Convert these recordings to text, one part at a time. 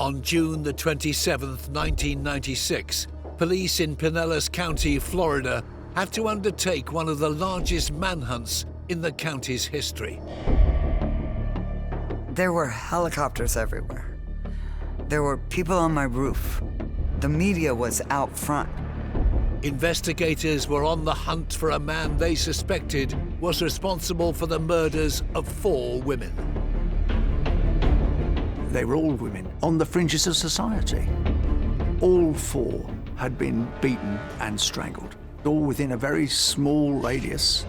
On June the 27th, 1996, police in Pinellas County, Florida, had to undertake one of the largest manhunts in the county's history. There were helicopters everywhere. There were people on my roof. The media was out front. Investigators were on the hunt for a man they suspected was responsible for the murders of 4 women. They were all women on the fringes of society. All 4 had been beaten and strangled, all within a very small radius.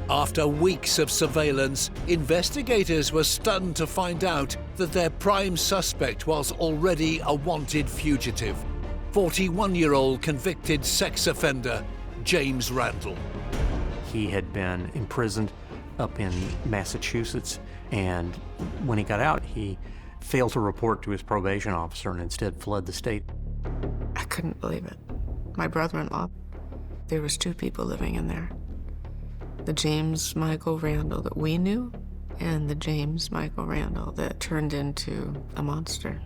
After weeks of surveillance, investigators were stunned to find out that their prime suspect was already a wanted fugitive, 41-year-old convicted sex offender James Randall. He had been imprisoned up in Massachusetts, and when he got out, he failed to report to his probation officer and instead fled the state. I couldn't believe it. My brother-in-law, there was 2 people living in there. The James Michael Randall that we knew, and the James Michael Randall that turned into a monster.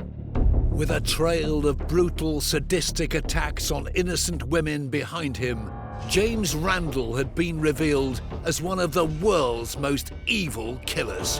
With a trail of brutal, sadistic attacks on innocent women behind him, James Randall had been revealed as one of the world's most evil killers.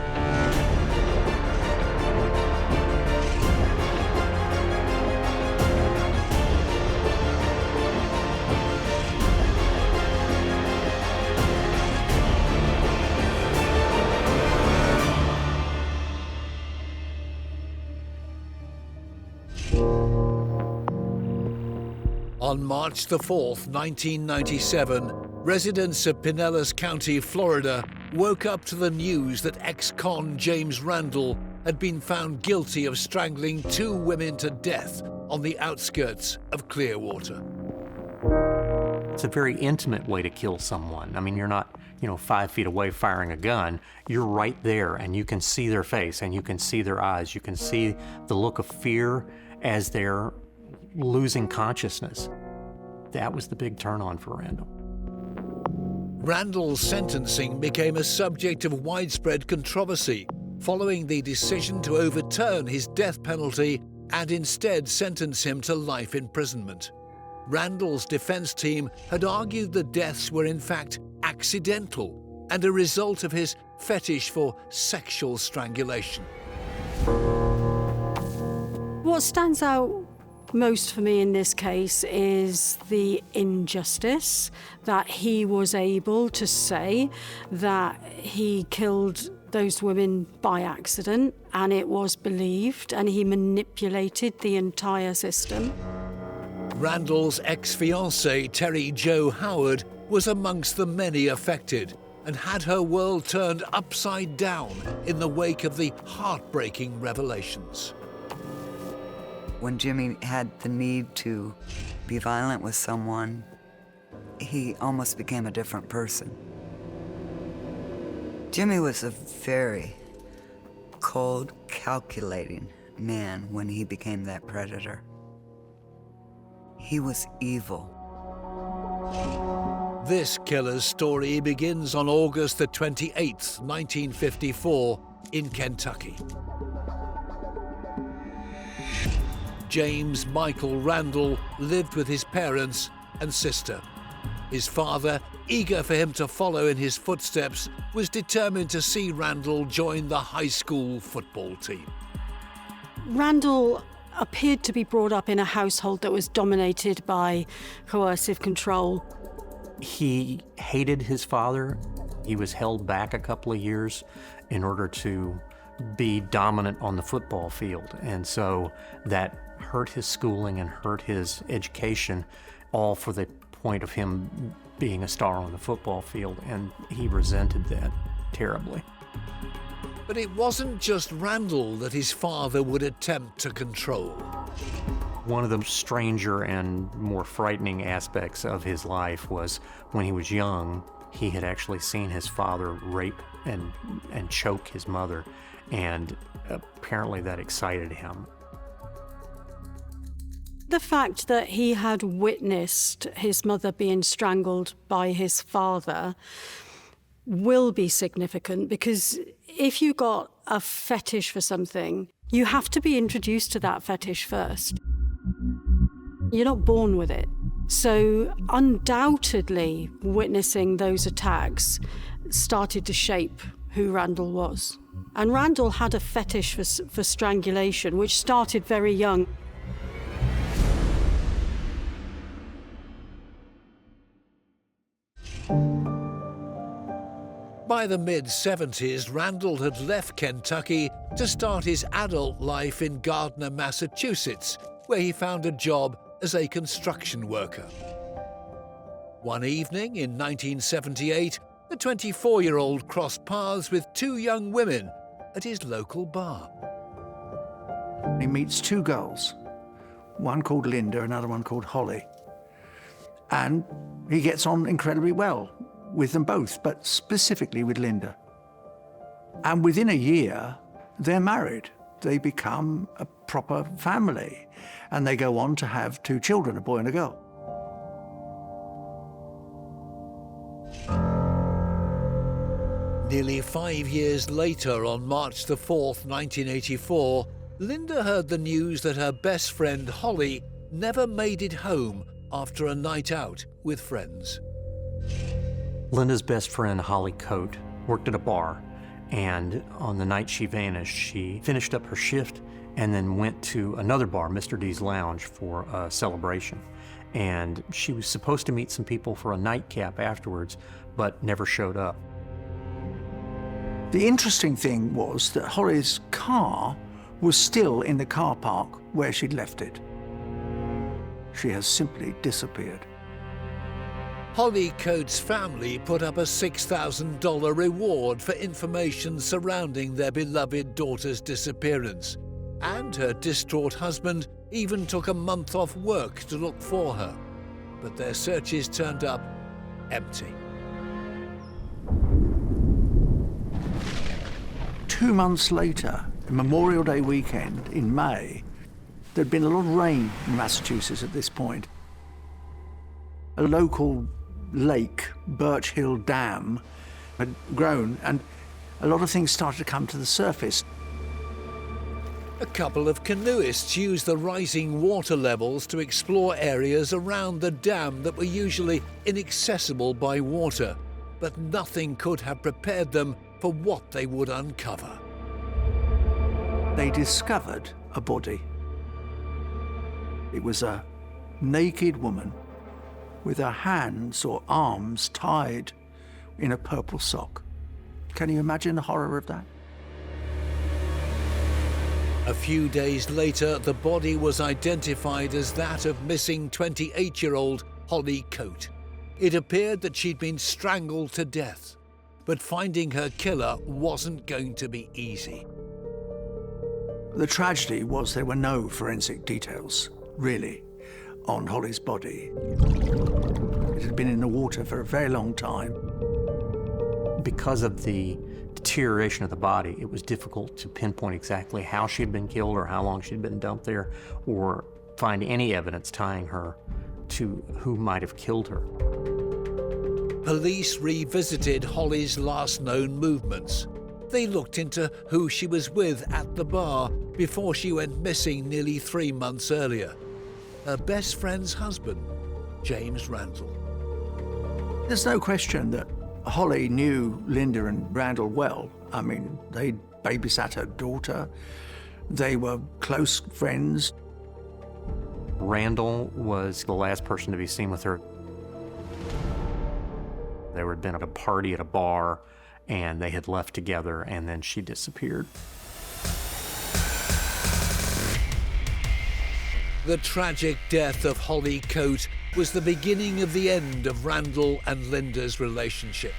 On March the 4th, 1997, residents of Pinellas County, Florida, woke up to the news that ex-con James Randall had been found guilty of strangling 2 women to death on the outskirts of Clearwater. It's a very intimate way to kill someone. I mean, you're not, 5 feet away firing a gun. You're right there, and you can see their face, and you can see their eyes. You can see the look of fear as they're losing consciousness. That was the big turn-on for Randall. Randall's sentencing became a subject of widespread controversy following the decision to overturn his death penalty and instead sentence him to life imprisonment. Randall's defense team had argued the deaths were in fact accidental and a result of his fetish for sexual strangulation. What stands out most for me in this case is the injustice that he was able to say that he killed those women by accident, and it was believed, and he manipulated the entire system. Randall's ex-fiancée, Terry Jo Howard, was amongst the many affected and had her world turned upside down in the wake of the heartbreaking revelations. When Jimmy had the need to be violent with someone, he almost became a different person. Jimmy was a very cold, calculating man when he became that predator. He was evil. This killer's story begins on August the 28th, 1954, in Kentucky. James Michael Randall lived with his parents and sister. His father, eager for him to follow in his footsteps, was determined to see Randall join the high school football team. Randall appeared to be brought up in a household that was dominated by coercive control. He hated his father. He was held back a couple of years in order to be dominant on the football field. And so that hurt his schooling and hurt his education, all for the point of him being a star on the football field. And he resented that terribly. But it wasn't just Randall that his father would attempt to control. One of the stranger and more frightening aspects of his life was when he was young, he had actually seen his father rape and choke his mother, and apparently that excited him. The fact that he had witnessed his mother being strangled by his father will be significant, because if you got a fetish for something, You have to be introduced to that fetish first. You're not born with it. So undoubtedly, witnessing those attacks started to shape who Randall was. And Randall had a fetish for strangulation, which started very young. By the mid-70s, Randall had left Kentucky to start his adult life in Gardner, Massachusetts, where he found a job as a construction worker. One evening in 1978, the 24-year-old crossed paths with two young women at his local bar. He meets two girls, one called Linda, another one called Holly. And he gets on incredibly well with them both, but specifically with Linda. And within a year, they're married. They become a proper family, and they go on to have two children, a boy and a girl. Nearly 5 years later, on March the 4th, 1984, Linda heard the news that her best friend Holly never made it home after a night out with friends. Linda's best friend, Holly Coate, worked at a bar, and on the night she vanished, she finished up her shift and then went to another bar, Mr. D's Lounge, for a celebration. And she was supposed to meet some people for a nightcap afterwards, but never showed up. The interesting thing was that Holly's car was still in the car park where she'd left it. She has simply disappeared. Holly Coates' family put up a $6,000 reward for information surrounding their beloved daughter's disappearance, and her distraught husband even took a month off work to look for her. But their searches turned up empty. 2 months later, Memorial Day weekend in May, there'd been a lot of rain in Massachusetts at this point. A local lake, Birch Hill Dam, had grown, and a lot of things started to come to the surface. A couple of canoeists used the rising water levels to explore areas around the dam that were usually inaccessible by water, but nothing could have prepared them for what they would uncover. They discovered a body. It was a naked woman with her hands or arms tied in a purple sock. Can you imagine the horror of that? A few days later, the body was identified as that of missing 28-year-old Holly Coate. It appeared that she'd been strangled to death, but finding her killer wasn't going to be easy. The tragedy was there were no forensic details, really, on Holly's body. It had been in the water for a very long time. Because of the deterioration of the body, it was difficult to pinpoint exactly how she had been killed or how long she'd been dumped there, or find any evidence tying her to who might have killed her. Police revisited Holly's last known movements. They looked into who she was with at the bar before she went missing nearly 3 months earlier. Her best friend's husband, James Randall. There's no question that Holly knew Linda and Randall well. I mean, they babysat her daughter. They were close friends. Randall was the last person to be seen with her. There had been a party at a bar, and they had left together, and then she disappeared. The tragic death of Holly Coate was the beginning of the end of Randall and Linda's relationship,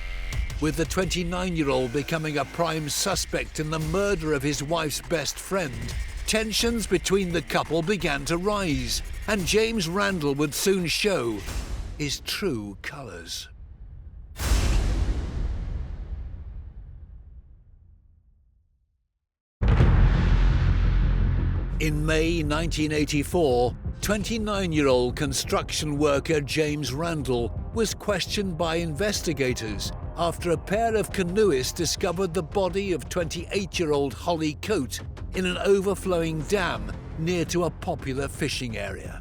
with the 29-year-old becoming a prime suspect in the murder of his wife's best friend. Tensions between the couple began to rise, and James Randall would soon show his true colors. In May 1984, 29-year-old construction worker James Randall was questioned by investigators after a pair of canoeists discovered the body of 28-year-old Holly Coate in an overflowing dam near to a popular fishing area.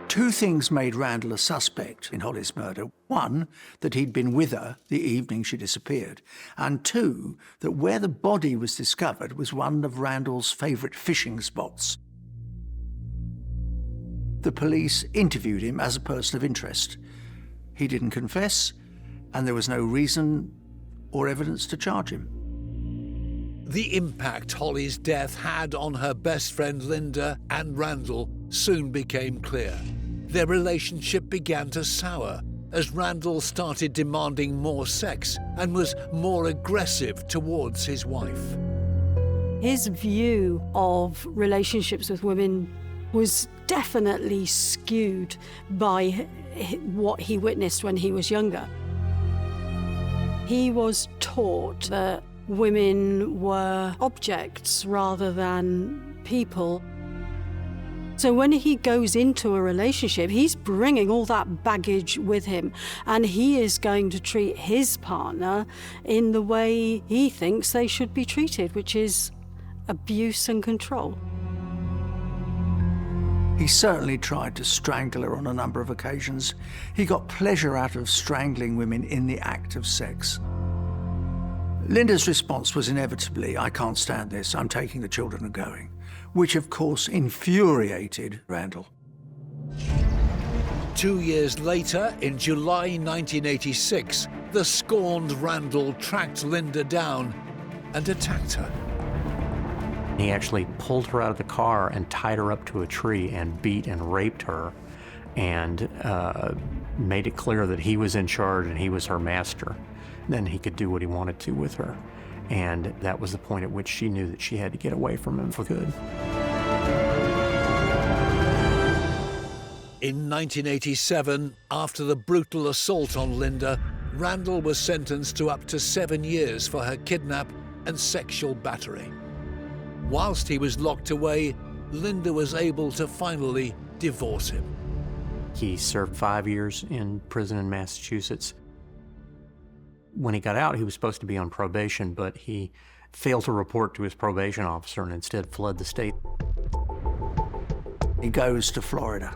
Two things made Randall a suspect in Holly's murder. One, that he'd been with her the evening she disappeared. And two, that where the body was discovered was one of Randall's favourite fishing spots. The police interviewed him as a person of interest. He didn't confess, and there was no reason or evidence to charge him. The impact Holly's death had on her best friend Linda and Randall soon became clear. Their relationship began to sour as Randall started demanding more sex and was more aggressive towards his wife. His view of relationships with women was definitely skewed by what he witnessed when he was younger. He was taught that women were objects rather than people. So when he goes into a relationship, he's bringing all that baggage with him, and he is going to treat his partner in the way he thinks they should be treated, which is abuse and control. He certainly tried to strangle her on a number of occasions. He got pleasure out of strangling women in the act of sex. Linda's response was inevitably, "I can't stand this, I'm taking the children and going," which of course infuriated Randall. 2 years later, in July 1986, the scorned Randall tracked Linda down and attacked her. He actually pulled her out of the car and tied her up to a tree and beat and raped her, and made it clear that he was in charge and he was her master. Then he could do what he wanted to with her. And that was the point at which she knew that she had to get away from him for good. In 1987, after the brutal assault on Linda, Randall was sentenced to up to 7 years for her kidnap and sexual battery. Whilst he was locked away, Linda was able to finally divorce him. He served 5 years in prison in Massachusetts. When he got out, he was supposed to be on probation, but he failed to report to his probation officer and instead fled the state. He goes to Florida.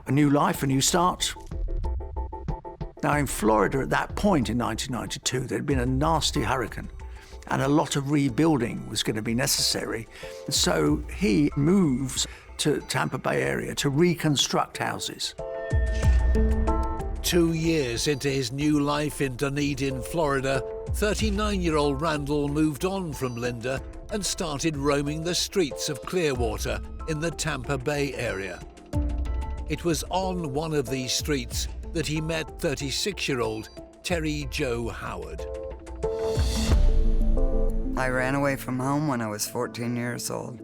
A new life, a new start. Now in Florida at that point in 1992, there'd been a nasty hurricane and a lot of rebuilding was going to be necessary. So he moves to Tampa Bay area to reconstruct houses. 2 years into his new life in Dunedin, Florida, 39-year-old Randall moved on from Linda and started roaming the streets of Clearwater in the Tampa Bay area. It was on one of these streets that he met 36-year-old Terry Jo Howard. I ran away from home when I was 14 years old.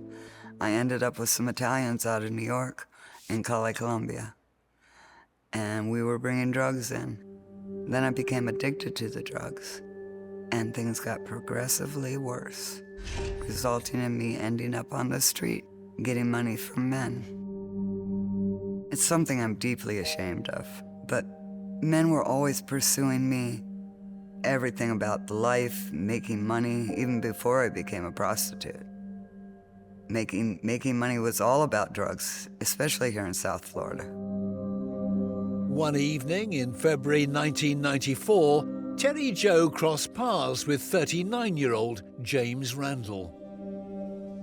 I ended up with some Italians out of New York in Cali, Colombia. And we were bringing drugs in. Then I became addicted to the drugs, and things got progressively worse, resulting in me ending up on the street, getting money from men. It's something I'm deeply ashamed of, but men were always pursuing me. Everything about the life, making money, even before I became a prostitute. Making money was all about drugs, especially here in South Florida. One evening in February 1994, Terry Jo crossed paths with 39-year-old James Randall.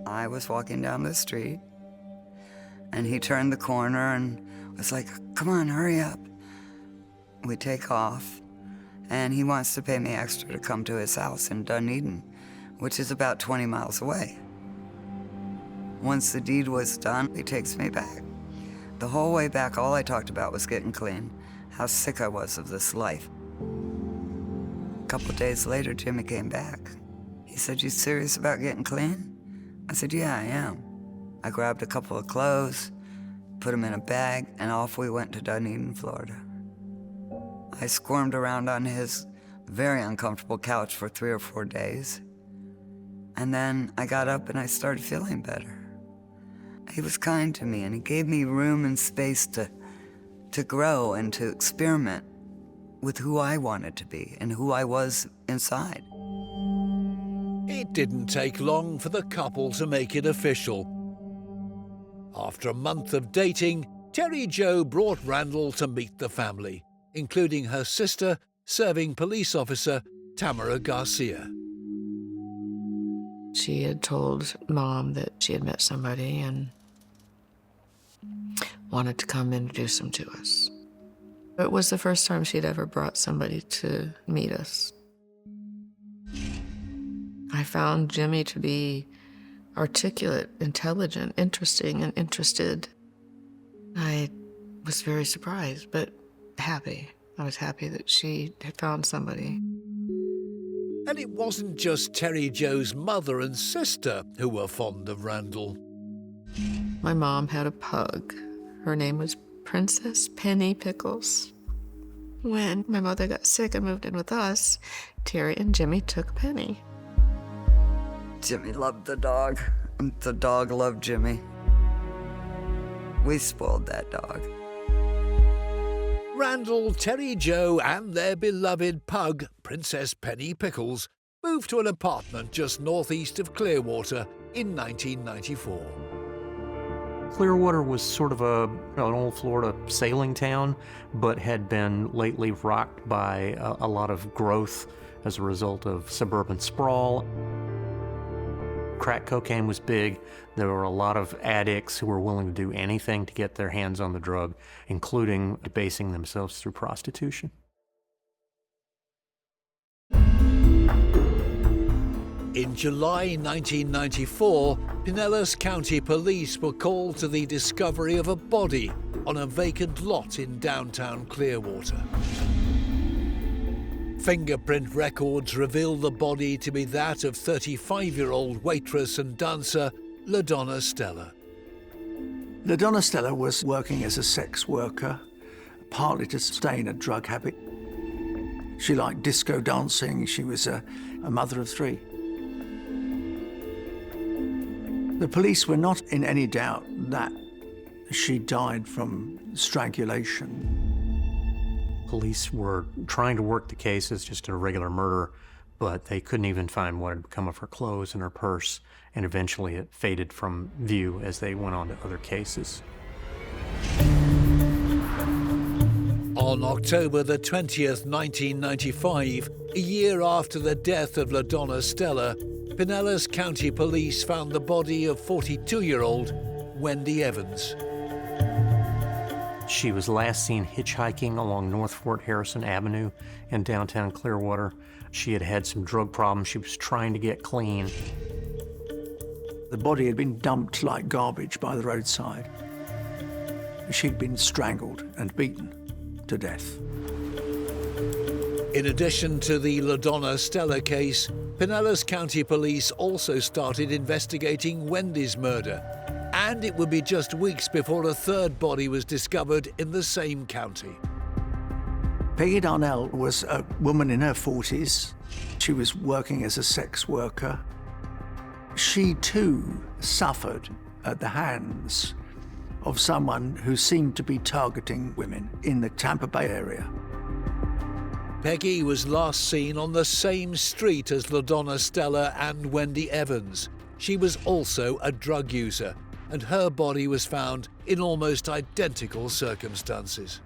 I was walking down the street, and he turned the corner and was like, "Come on, hurry up." We take off, and he wants to pay me extra to come to his house in Dunedin, which is about 20 miles away. Once the deed was done, he takes me back. The whole way back, all I talked about was getting clean, how sick I was of this life. A couple days later, Jimmy came back. He said, "You serious about getting clean?" I said, "Yeah, I am." I grabbed a couple of clothes, put them in a bag, and off we went to Dunedin, Florida. I squirmed around on his very uncomfortable couch for 3 or 4 days. And then I got up and I started feeling better. He was kind to me, and he gave me room and space to grow and to experiment. with who I wanted to be and who I was inside. It didn't take long for the couple to make it official. After a month of dating, Terry Jo brought Randall to meet the family, including her sister, serving police officer Tamara Garcia. She had told Mom that she had met somebody and wanted to come introduce him to us. It was the first time she'd ever brought somebody to meet us. I found Jimmy to be articulate, intelligent, interesting, and interested. I was very surprised, but happy. I was happy that she had found somebody. And it wasn't just Terry Jo's mother and sister who were fond of Randall. My mom had a pug. Her name was Princess Penny Pickles. When my mother got sick and moved in with us, Terry and Jimmy took Penny. Jimmy loved the dog, and the dog loved Jimmy. We spoiled that dog. Randall, Terry Jo, and their beloved pug, Princess Penny Pickles, moved to an apartment just northeast of Clearwater in 1994. Clearwater was sort of an old Florida sailing town, but had been lately rocked by a lot of growth as a result of suburban sprawl. Crack cocaine was big. There were a lot of addicts who were willing to do anything to get their hands on the drug, including debasing themselves through prostitution. In July 1994, Pinellas County Police were called to the discovery of a body on a vacant lot in downtown Clearwater. Fingerprint records reveal the body to be that of 35-year-old waitress and dancer LaDonna Stella. LaDonna Stella was working as a sex worker, partly to sustain a drug habit. She liked disco dancing. She was a mother of three. The police were not in any doubt that she died from strangulation. Police were trying to work the case as just a regular murder, but they couldn't even find what had become of her clothes and her purse, and eventually it faded from view as they went on to other cases. On October the 20th, 1995, a year after the death of LaDonna Stella, Pinellas County Police found the body of 42-year-old Wendy Evans. She was last seen hitchhiking along North Fort Harrison Avenue in downtown Clearwater. She had had some drug problems. She was trying to get clean. The body had been dumped like garbage by the roadside. She'd been strangled and beaten to death. In addition to the LaDonna Stella case, Pinellas County Police also started investigating Wendy's murder, and it would be just weeks before a third body was discovered in the same county. Peggy Darnell was a woman in her 40s. She was working as a sex worker. She too suffered at the hands of someone who seemed to be targeting women in the Tampa Bay area. Peggy was last seen on the same street as LaDonna Stella and Wendy Evans. She was also a drug user, and her body was found in almost identical circumstances.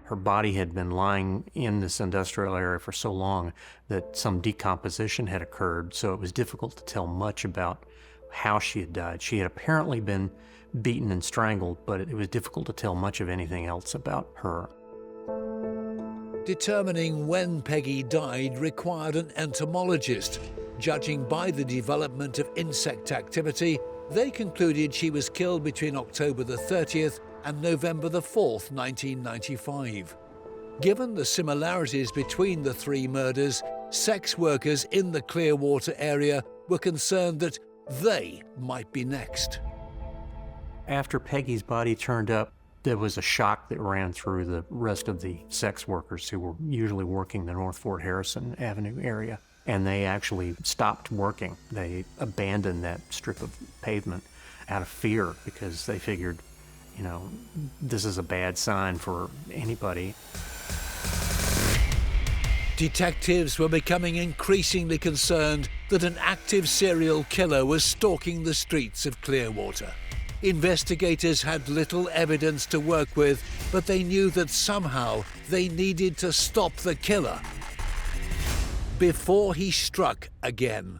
Her body had been lying in this industrial area for so long that some decomposition had occurred, so it was difficult to tell much about how she had died. She had apparently been beaten and strangled, but it was difficult to tell much of anything else about her. Determining when Peggy died required an entomologist. Judging by the development of insect activity, they concluded she was killed between October the 30th and November the 4th, 1995. Given the similarities between the three murders, sex workers in the Clearwater area were concerned that they might be next. After Peggy's body turned up, there was a shock that ran through the rest of the sex workers who were usually working the North Fort Harrison Avenue area, and they actually stopped working. They abandoned that strip of pavement out of fear because they figured, you know, this is a bad sign for anybody. Detectives were becoming increasingly concerned that an active serial killer was stalking the streets of Clearwater. Investigators had little evidence to work with, but they knew that somehow they needed to stop the killer before he struck again.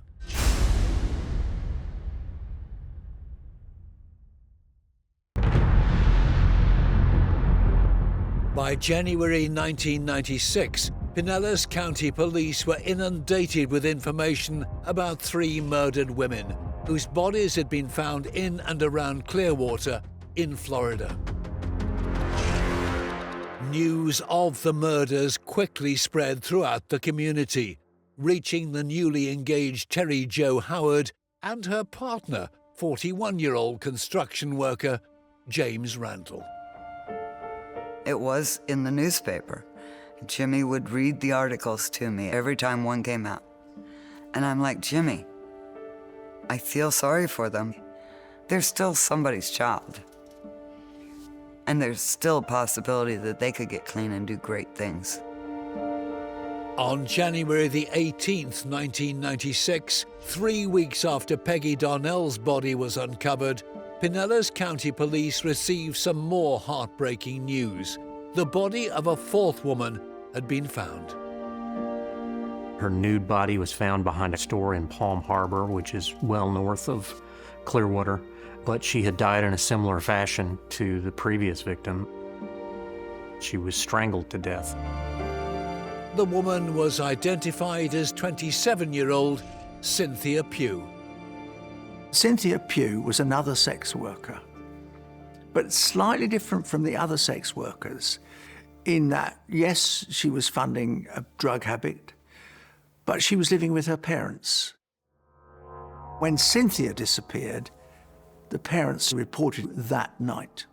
By January 1996, Pinellas County Police were inundated with information about 3 murdered women whose bodies had been found in and around Clearwater in Florida. News of the murders quickly spread throughout the community, reaching the newly engaged Terry Jo Howard and her partner, 41-year-old construction worker James Randall. It was in the newspaper. Jimmy would read the articles to me every time one came out. And I'm like, Jimmy, I feel sorry for them. They're still somebody's child. And there's still a possibility that they could get clean and do great things. On January the 18th, 1996, 3 weeks after Peggy Darnell's body was uncovered, Pinellas County Police received some more heartbreaking news. The body of a 4th woman had been found. Her nude body was found behind a store in Palm Harbor, which is well north of Clearwater, but she had died in a similar fashion to the previous victim. She was strangled to death. The woman was identified as 27-year-old Cynthia Pugh. Cynthia Pugh was another sex worker, but slightly different from the other sex workers in that, yes, she was funding a drug habit, but she was living with her parents. When Cynthia disappeared, the parents reported that night,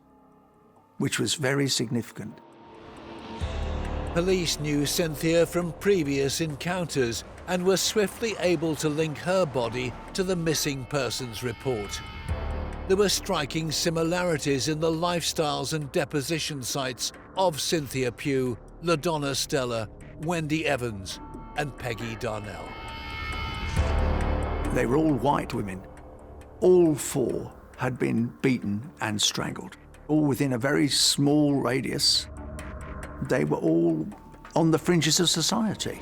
which was very significant. Police knew Cynthia from previous encounters and were swiftly able to link her body to the missing persons report. There were striking similarities in the lifestyles and deposition sites of Cynthia Pugh, LaDonna Stella, Wendy Evans, and Peggy Darnell. They were all white women. All 4 had been beaten and strangled, all within a very small radius. They were all on the fringes of society.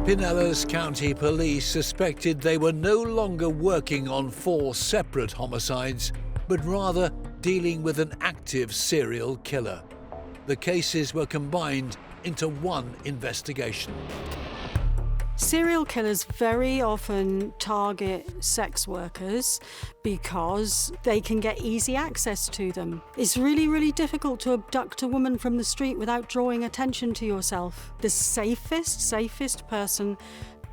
Pinellas County Police suspected they were no longer working on 4 separate homicides, but rather dealing with an active serial killer. The cases were combined into one investigation. Serial killers very often target sex workers because they can get easy access to them. It's really, really difficult to abduct a woman from the street without drawing attention to yourself. The safest person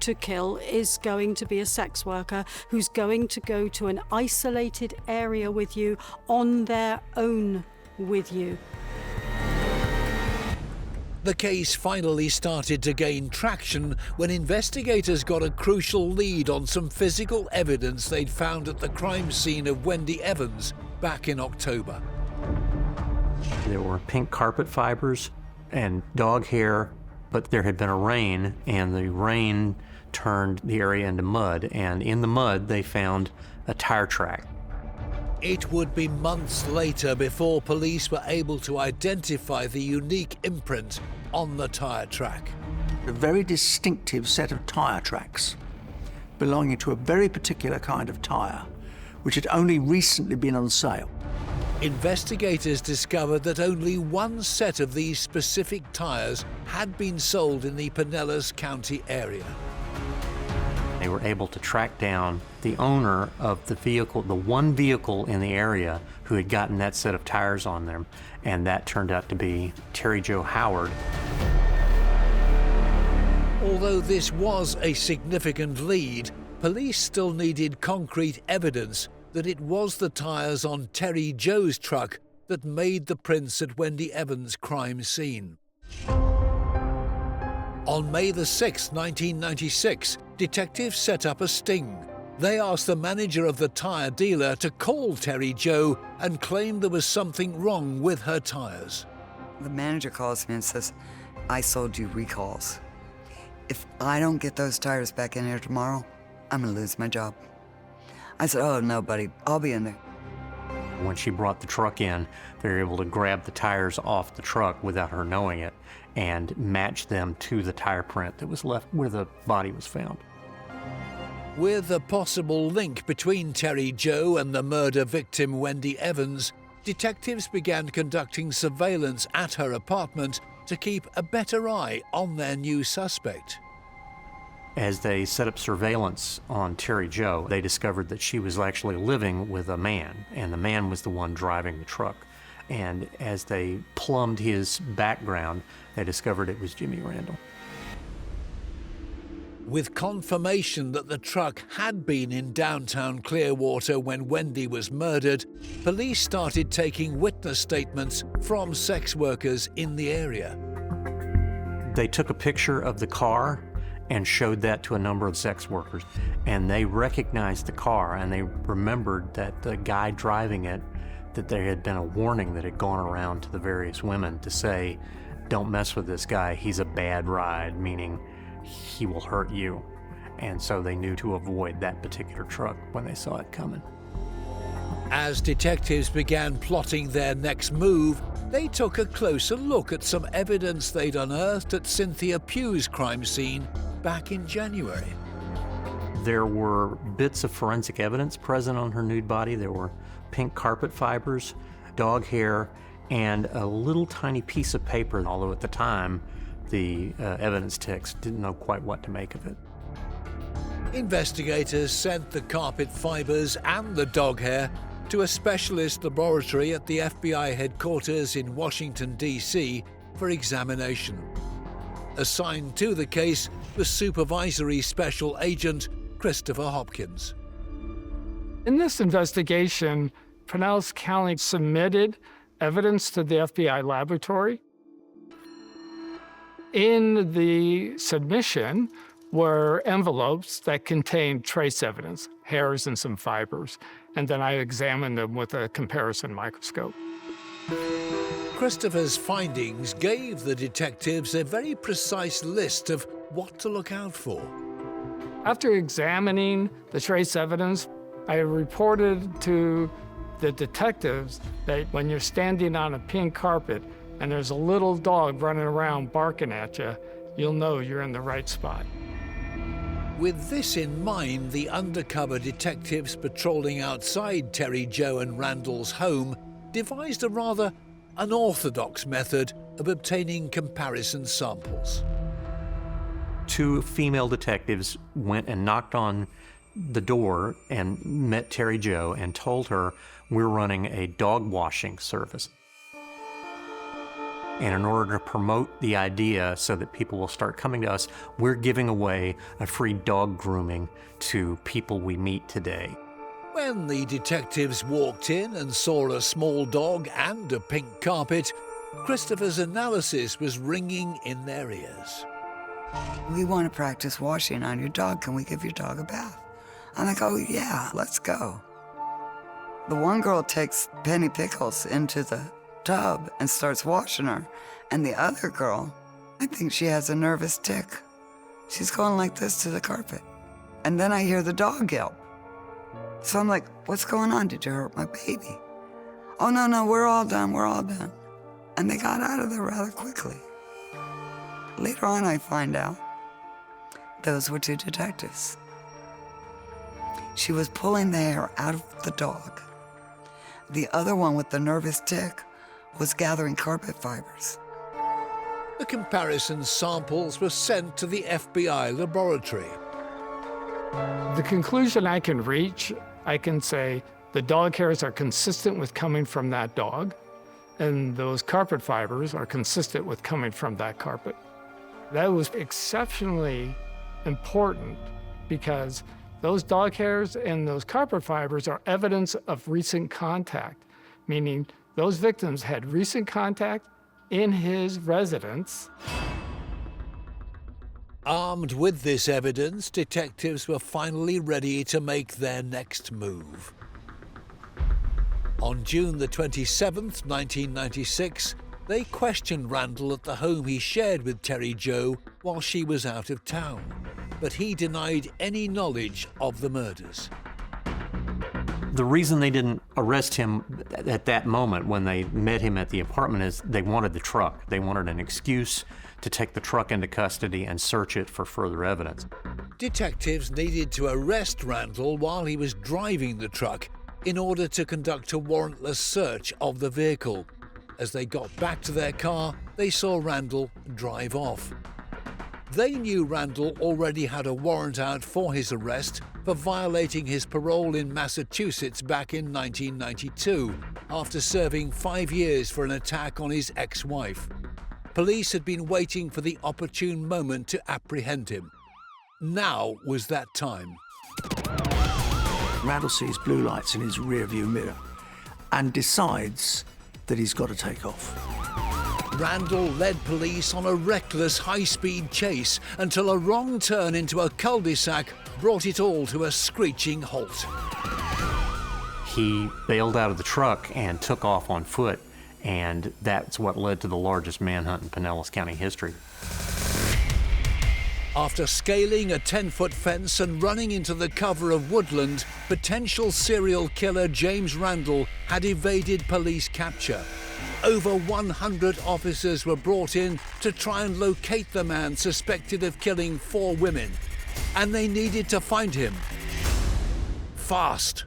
to kill is going to be a sex worker who's going to go to an isolated area with you, on their own with you. The case finally started to gain traction when investigators got a crucial lead on some physical evidence they'd found at the crime scene of Wendy Evans back in October. There were pink carpet fibers and dog hair, but there had been a rain, and the rain turned the area into mud, and in the mud they found a tire track. It would be months later before police were able to identify the unique imprint on the tire track. A very distinctive set of tire tracks belonging to a very particular kind of tire, which had only recently been on sale. Investigators discovered that only one set of these specific tires had been sold in the Pinellas County area. They were able to track down the owner of the vehicle, the one vehicle in the area who had gotten that set of tires on them, and that turned out to be Terry Jo Howard. Although this was a significant lead, police still needed concrete evidence that it was the tires on Terry Jo's truck that made the prints at Wendy Evans' crime scene. On May the 6th, 1996, detectives set up a sting. They asked the manager of the tire dealer to call Terry Jo and claimed there was something wrong with her tires. The manager calls me and says, I sold you recalls. if I don't get those tires back in here tomorrow, I'm gonna lose my job. I said, oh, no, buddy, I'll be in there. When she brought the truck in, they were able to grab the tires off the truck without her knowing it and match them to the tire print that was left where the body was found. With a possible link between Terry Jo and the murder victim Wendy Evans, detectives began conducting surveillance at her apartment to keep a better eye on their new suspect. As they set up surveillance on Terry Jo, they discovered that she was actually living with a man, and the man was the one driving the truck. And as they plumbed his background, they discovered it was Jimmy Randall. With confirmation that the truck had been in downtown Clearwater when Wendy was murdered, police started taking witness statements from sex workers in the area. They took a picture of the car and showed that to a number of sex workers, and they recognized the car, and they remembered that the guy driving it, that there had been a warning that had gone around to the various women to say, don't mess with this guy, he's a bad ride, meaning he will hurt you. And so they knew to avoid that particular truck when they saw it coming. As detectives began plotting their next move, they took a closer look at some evidence they'd unearthed at Cynthia Pugh's crime scene back in January. There were bits of forensic evidence present on her nude body. There were pink carpet fibers, dog hair, and a little tiny piece of paper, although at the time, the evidence techs didn't know quite what to make of it. Investigators sent the carpet fibers and the dog hair to a specialist laboratory at the FBI headquarters in Washington, D.C. for examination. Assigned to the case was Supervisory Special Agent Christopher Hopkins. In this investigation, Pinellas County submitted evidence to the FBI laboratory. In the submission were envelopes that contained trace evidence, hairs and some fibers, and then I examined them with a comparison microscope. Christopher's findings gave the detectives a very precise list of what to look out for. After examining the trace evidence, I reported to the detectives that when you're standing on a pink carpet and there's a little dog running around barking at you, you'll know you're in the right spot. With this in mind, the undercover detectives patrolling outside Terry Jo and Randall's home devised a rather unorthodox method of obtaining comparison samples. Two female detectives went and knocked on the door and met Terry Jo and told her, we're running a dog washing service. And in order to promote the idea so that people will start coming to us, we're giving away a free dog grooming to people we meet today. When the detectives walked in and saw a small dog and a pink carpet, Christopher's analysis was ringing in their ears. We want to practice washing on your dog. Can we give your dog a bath? I'm like, oh yeah, let's go. The one girl takes Penny Pickles into the tub and starts washing her. And the other girl, I think she has a nervous tick. She's going like this to the carpet. And then I hear the dog yelp. So I'm like, what's going on? Did you hurt my baby? Oh, no, we're all done, we're all done. And they got out of there rather quickly. Later on, I find out those were two detectives. She was pulling the hair out of the dog. The other one with the nervous tick was gathering carpet fibers. The comparison samples were sent to the FBI laboratory. The conclusion I can reach, I can say the dog hairs are consistent with coming from that dog, and those carpet fibers are consistent with coming from that carpet. That was exceptionally important because those dog hairs and those carpet fibers are evidence of recent contact, meaning those victims had recent contact in his residence. Armed with this evidence, detectives were finally ready to make their next move. On June the 27th, 1996, They questioned Randall at the home he shared with Terry Jo while she was out of town, but he denied any knowledge of the murders. The reason they didn't arrest him at that moment when they met him at the apartment is they wanted the truck. They wanted an excuse to take the truck into custody and search it for further evidence. Detectives needed to arrest Randall while he was driving the truck in order to conduct a warrantless search of the vehicle. As they got back to their car, they saw Randall drive off. They knew Randall already had a warrant out for his arrest for violating his parole in Massachusetts back in 1992, after serving 5 years for an attack on his ex-wife. Police had been waiting for the opportune moment to apprehend him. Now was that time. Randall sees blue lights in his rearview mirror and decides that he's got to take off. Randall led police on a reckless high-speed chase until a wrong turn into a cul-de-sac brought it all to a screeching halt. He bailed out of the truck and took off on foot, and that's what led to the largest manhunt in Pinellas County history. After scaling a 10-foot fence and running into the cover of woodland, potential serial killer James Randall had evaded police capture. Over 100 officers were brought in to try and locate the man suspected of killing 4 women, and they needed to find him fast.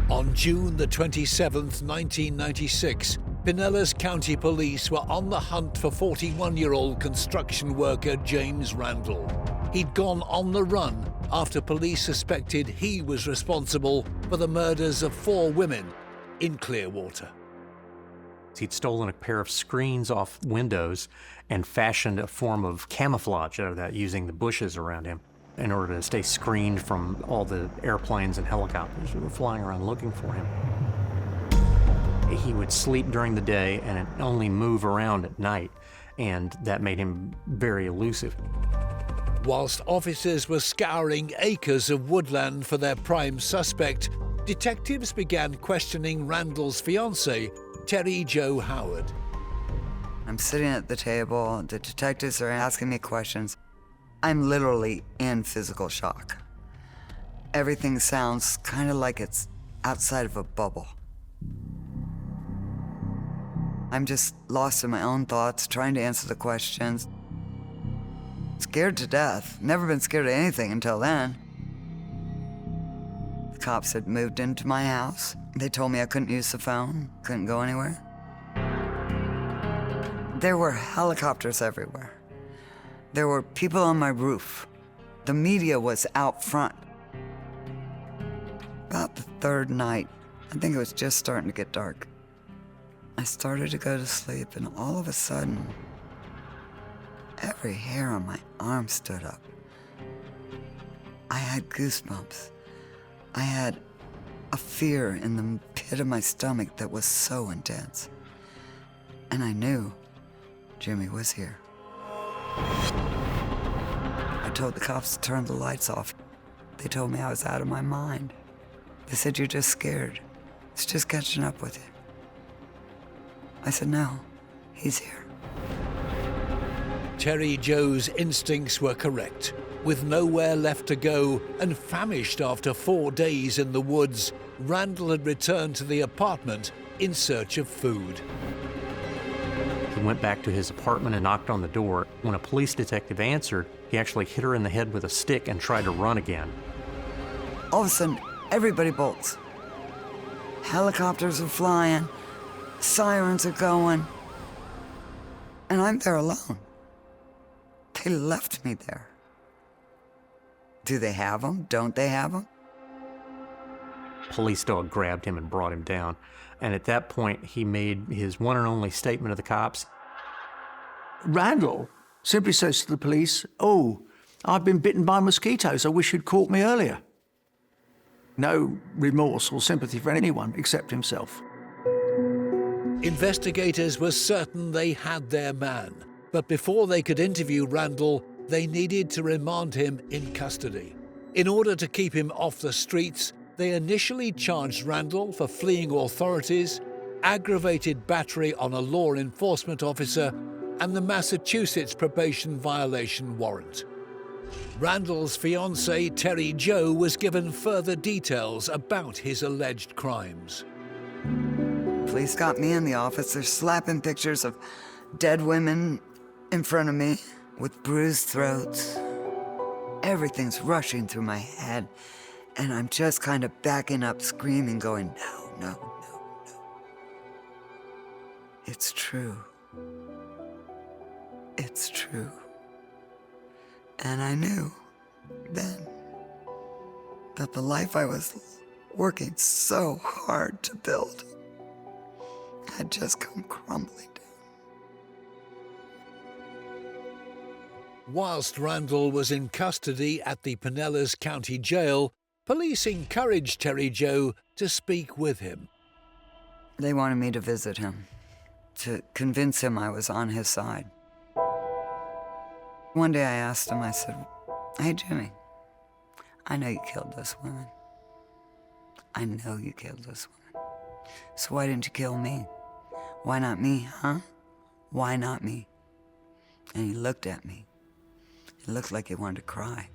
On June the 27th, 1996, Pinellas County Police were on the hunt for 41-year-old construction worker James Randall. He'd gone on the run after police suspected he was responsible for the murders of 4 women in Clearwater. He'd stolen a pair of screens off windows and fashioned a form of camouflage out of that using the bushes around him in order to stay screened from all the airplanes and helicopters that were flying around looking for him. He would sleep during the day and only move around at night, and that made him very elusive. Whilst officers were scouring acres of woodland for their prime suspect, detectives began questioning Randall's fiancée, Terry Jo Howard. I'm sitting at the table, the detectives are asking me questions. I'm literally in physical shock. Everything sounds kind of like it's outside of a bubble. I'm just lost in my own thoughts, trying to answer the questions. Scared to death. Never been scared of anything until then. The cops had moved into my house. They told me I couldn't use the phone, couldn't go anywhere. There were helicopters everywhere. There were people on my roof. The media was out front. About the 3rd night, I think it was just starting to get dark, I started to go to sleep, and all of a sudden, every hair on my arm stood up. I had goosebumps. I had a fear in the pit of my stomach that was so intense. And I knew Jimmy was here. I told the cops to turn the lights off. They told me I was out of my mind. They said, "You're just scared. It's just catching up with you." I said, "No, he's here." Terry Jo's instincts were correct. With nowhere left to go and famished after 4 days in the woods, Randall had returned to the apartment in search of food. He went back to his apartment and knocked on the door. When a police detective answered, he actually hit her in the head with a stick and tried to run again. All of a sudden, everybody bolts. Helicopters are flying, sirens are going, and I'm there alone. They left me there. Do they have him? Don't they have him? Police dog grabbed him and brought him down. And at that point, he made his one and only statement to the cops. Randall simply says to the police, "Oh, I've been bitten by mosquitoes. I wish you'd caught me earlier." No remorse or sympathy for anyone except himself. Investigators were certain they had their man, but before they could interview Randall, they needed to remand him in custody. In order to keep him off the streets, they initially charged Randall for fleeing authorities, aggravated battery on a law enforcement officer, and the Massachusetts probation violation warrant. Randall's fiancée, Terry Jo, was given further details about his alleged crimes. Police got me in the office. They're slapping pictures of dead women in front of me with bruised throats. Everything's rushing through my head, and I'm just kind of backing up, screaming, going, no, no, no, no. It's true. It's true. And I knew then that the life I was working so hard to build had just come crumbling down. Whilst Randall was in custody at the Pinellas County Jail, police encouraged Terry Jo to speak with him. They wanted me to visit him, to convince him I was on his side. One day I asked him, I said, "Hey, Jimmy, I know you killed this woman. I know you killed this woman. So why didn't you kill me? Why not me, huh? Why not me?" And he looked at me. It looked like he wanted to cry,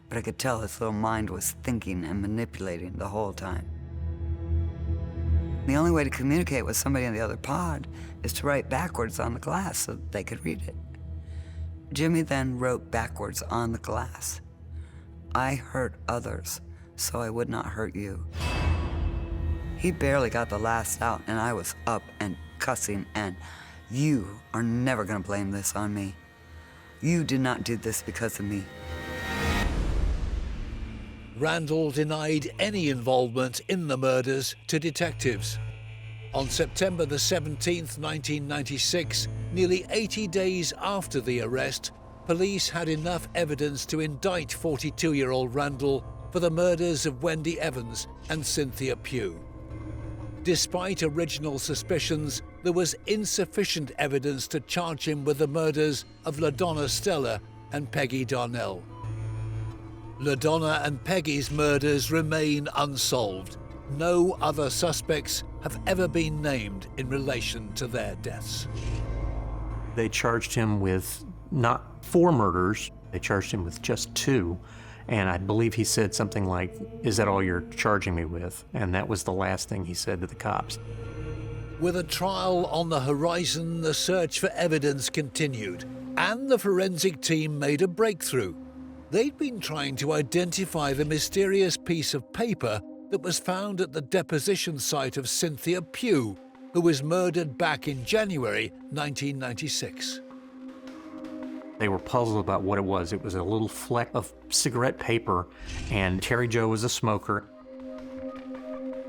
but I could tell his little mind was thinking and manipulating the whole time. The only way to communicate with somebody in the other pod is to write backwards on the glass so that they could read it. Jimmy then wrote backwards on the glass, "I hurt others, so I would not hurt you." He barely got the last out, and I was up and cussing, and "You are never gonna blame this on me. You did not do this because of me." Randall denied any involvement in the murders to detectives. On September the 17th, 1996, nearly 80 days after the arrest, police had enough evidence to indict 42-year-old Randall for the murders of Wendy Evans and Cynthia Pugh. Despite original suspicions, there was insufficient evidence to charge him with the murders of LaDonna Stella and Peggy Darnell. LaDonna and Peggy's murders remain unsolved. No other suspects have ever been named in relation to their deaths. They charged him with not 4 murders, they charged him with just 2. And I believe he said something like, "Is that all you're charging me with?" And that was the last thing he said to the cops. With a trial on the horizon, the search for evidence continued, and the forensic team made a breakthrough. They'd been trying to identify the mysterious piece of paper that was found at the deposition site of Cynthia Pugh, who was murdered back in January 1996. They were puzzled about what it was. It was a little fleck of cigarette paper, and Terry Jo was a smoker.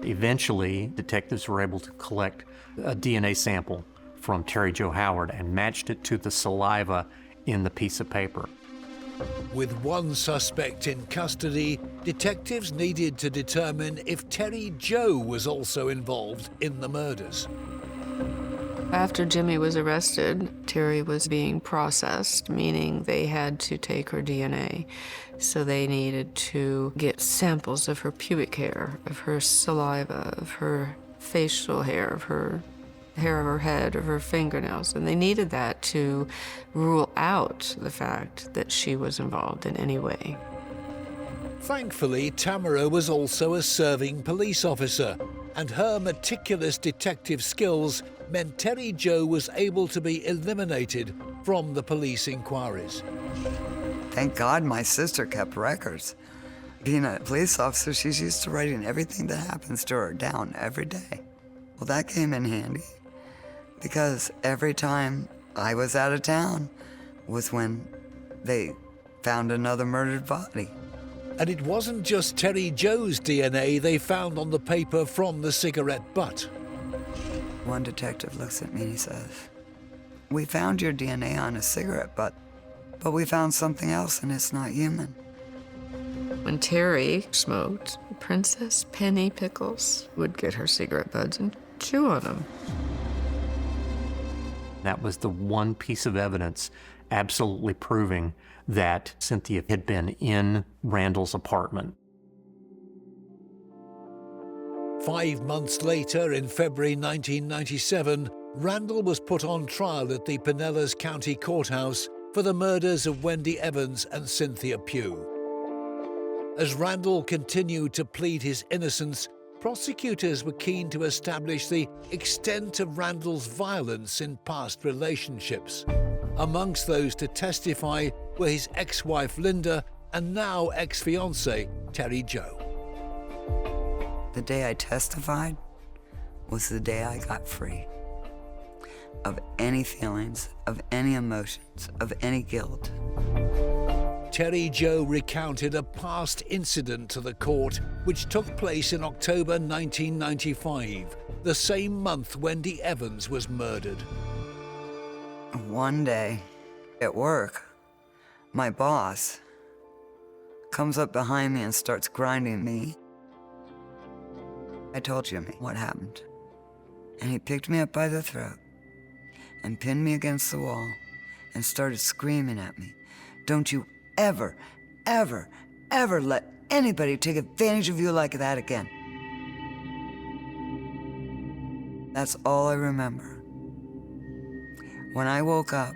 Eventually, detectives were able to collect a DNA sample from Terry Jo Howard and matched it to the saliva in the piece of paper. With one suspect in custody, detectives needed to determine if Terry Jo was also involved in the murders. After Jimmy was arrested, Terry was being processed, meaning they had to take her DNA. So they needed to get samples of her pubic hair, of her saliva, of her facial hair, of her hair of her head, of her fingernails. And they needed that to rule out the fact that she was involved in any way. Thankfully, Tamara was also a serving police officer, and her meticulous detective skills meant Terry Jo was able to be eliminated from the police inquiries. Thank God my sister kept records. Being a police officer, she's used to writing everything that happens to her down every day. Well, that came in handy, because every time I was out of town was when they found another murdered body. And it wasn't just Terry Jo's DNA they found on the paper from the cigarette butt. One detective looks at me and he says, "We found your DNA on a cigarette butt, but we found something else and it's not human." When Terry smoked, Princess Penny Pickles would get her cigarette butts and chew on them. That was the one piece of evidence absolutely proving that Cynthia had been in Randall's apartment. 5 months later, in February 1997, Randall was put on trial at the Pinellas County Courthouse for the murders of Wendy Evans and Cynthia Pugh. As Randall continued to plead his innocence, prosecutors were keen to establish the extent of Randall's violence in past relationships. Amongst those to testify were his ex-wife Linda and now ex-fiancé Terry Jo. The day I testified was the day I got free of any feelings, of any emotions, of any guilt. Terry Jo recounted a past incident to the court which took place in October 1995, the same month Wendy Evans was murdered. One day at work, my boss comes up behind me and starts grinding me. I told Jimmy what happened, and he picked me up by the throat and pinned me against the wall and started screaming at me, "Don't you ever, ever, ever let anybody take advantage of you like that again." That's all I remember. When I woke up,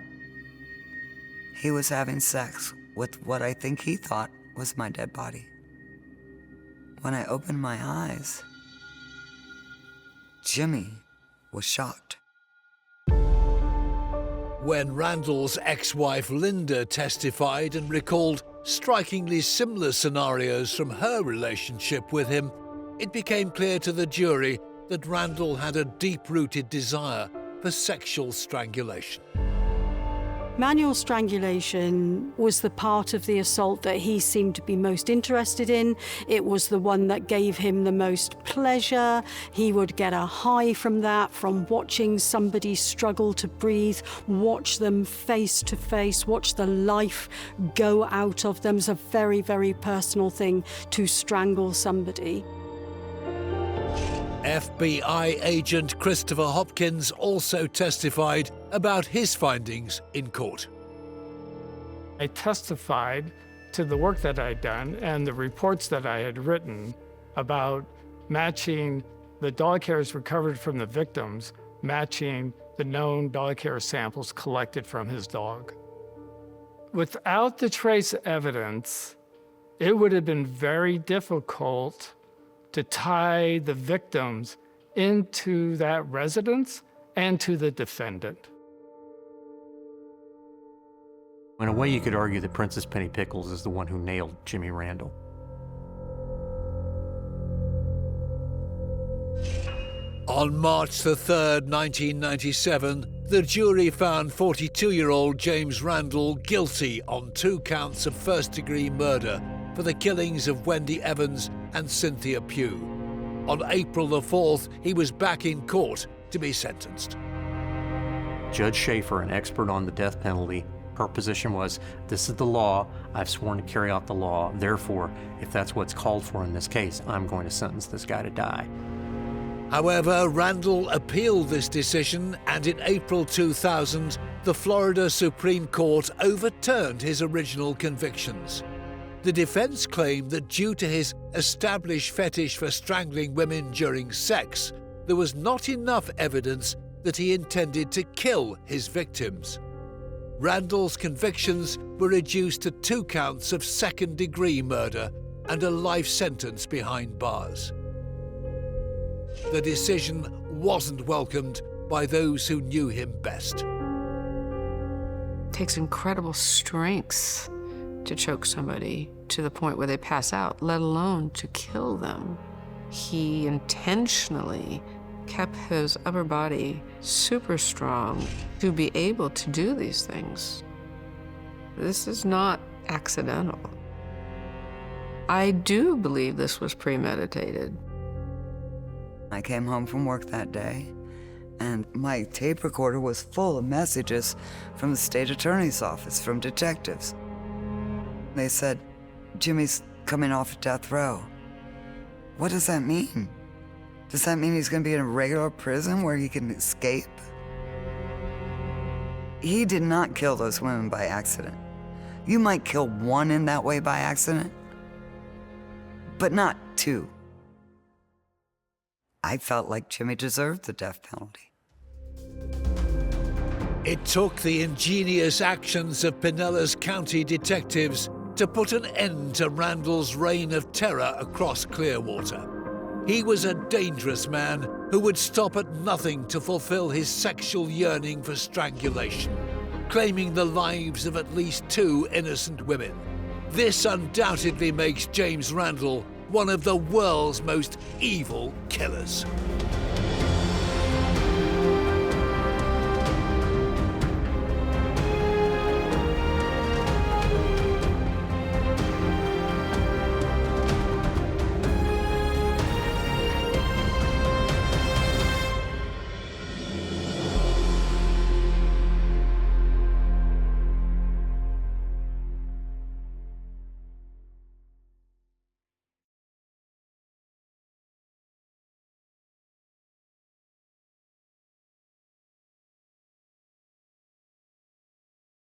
he was having sex with what I think he thought was my dead body. When I opened my eyes, Jimmy was shocked. When Randall's ex-wife Linda testified and recalled strikingly similar scenarios from her relationship with him, it became clear to the jury that Randall had a deep-rooted desire for sexual strangulation. Manual strangulation was the part of the assault that he seemed to be most interested in. It was the one that gave him the most pleasure. He would get a high from that, from watching somebody struggle to breathe, watch them face to face, watch the life go out of them. It's a very, very personal thing to strangle somebody. FBI agent Christopher Hopkins also testified about his findings in court. I testified to the work that I'd done and the reports that I had written about matching the dog hairs recovered from the victims, matching the known dog hair samples collected from his dog. Without the trace evidence, it would have been very difficult to tie the victims into that residence and to the defendant. In a way, you could argue that Princess Penny Pickles is the one who nailed Jimmy Randall. On March the 3rd, 1997, the jury found 42-year-old James Randall guilty on 2 counts of first-degree murder for the killings of Wendy Evans and Cynthia Pugh. On April the 4th, he was back in court to be sentenced. Judge Schaefer, an expert on the death penalty, her position was, this is the law, I've sworn to carry out the law, therefore, if that's what's called for in this case, I'm going to sentence this guy to die. However, Randall appealed this decision, and in April 2000, the Florida Supreme Court overturned his original convictions. The defense claimed that due to his established fetish for strangling women during sex, there was not enough evidence that he intended to kill his victims. Randall's convictions were reduced to 2 counts of second-degree murder and a life sentence behind bars. The decision wasn't welcomed by those who knew him best. It takes incredible strength to choke somebody to the point where they pass out, let alone to kill them. He intentionally kept his upper body super strong to be able to do these things. This is not accidental. I do believe this was premeditated. I came home from work that day, and my tape recorder was full of messages from the state attorney's office, from detectives. They said, "Jimmy's coming off death row." What does that mean? Does that mean he's going to be in a regular prison where he can escape? He did not kill those women by accident. You might kill one in that way by accident, but not two. I felt like Jimmy deserved the death penalty. It took the ingenious actions of Pinellas County detectives to put an end to Randall's reign of terror across Clearwater. He was a dangerous man who would stop at nothing to fulfill his sexual yearning for strangulation, claiming the lives of at least 2 innocent women. This undoubtedly makes James Randall one of the world's most evil killers.